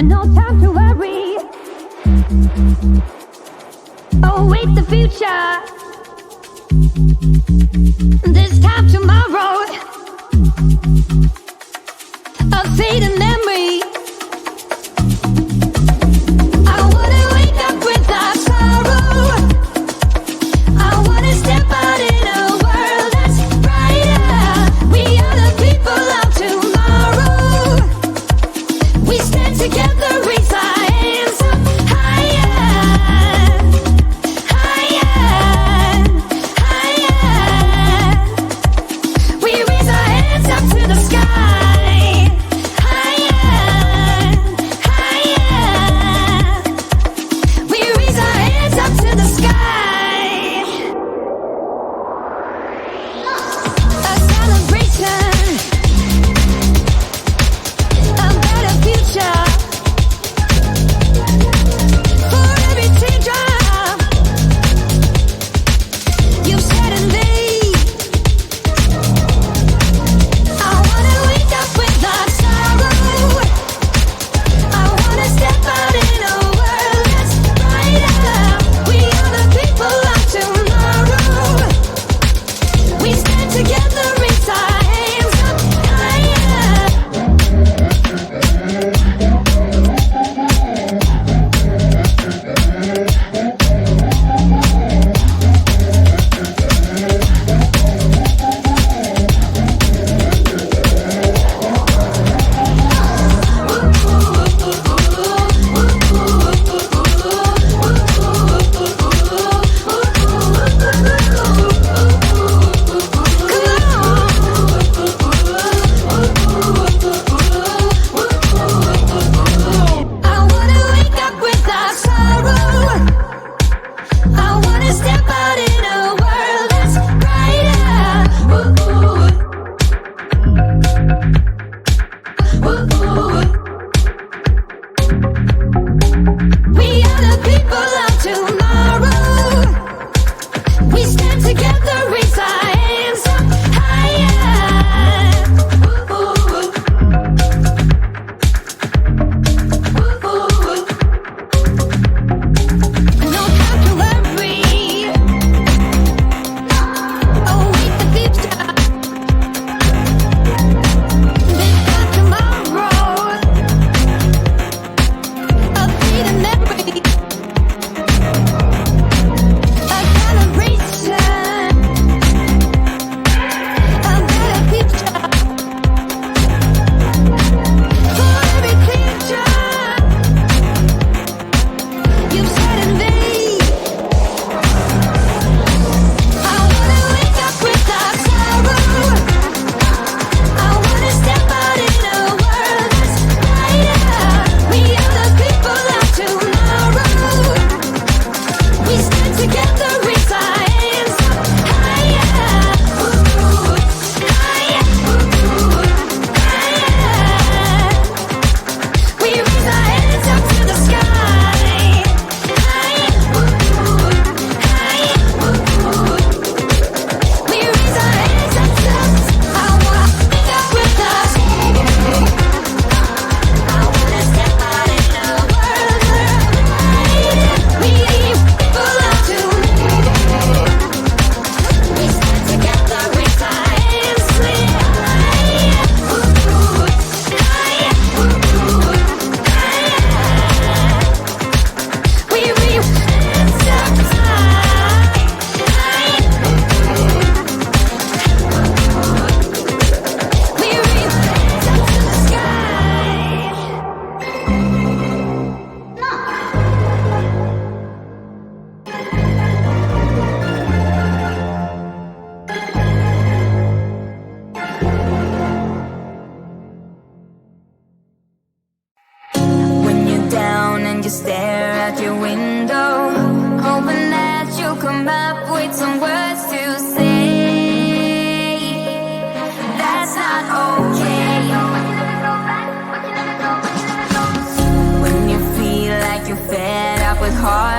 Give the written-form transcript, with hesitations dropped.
No time to worry. Await the future. This time tomorrow. A fading memory. I wanna wake up without sorrow. I wanna step out in a world that's brighter. We are the people of tomorrow. We stand together, raise our hands up higher, higher, higher. We raise our hands up to the sky, higher, higher. We raise our hands up to the sky. A celebration, a better future. For every teardrop you've shed in me, I wanna wake up without sorrow. I wanna step out in a world that's brighter. We are the people of tomorrow. We stand together, raise our hands up higher. I wanna wake up without sorrow. I wanna step out in a world that's brighter. We are the people of tomorrow. We stand together, raise our hands up higher. No time to worry. Await the future. This time tomorrow. A fading memory. A celebration. A better future. For every teardrop you've shed in me, I wanna wake up without sorrow. I wanna step out in a world that's brighter. We are the people of tomorrow. We stand together, raise our hands up higher, higher, higher. We raise our hands up to the sky, higher, higher. We raise our hands up to the sky. I wanna wake up without sorrow. I wanna step out in a world that's brighter. We people of tomorrow. We stand together, raise our hands higher, higher, higher. We raise hands up high, we raise hands up to the sky. When you're down and you stare out your window, hoping that you'll come up with some words to say. That's not okay. When you feel like you're fed up with hard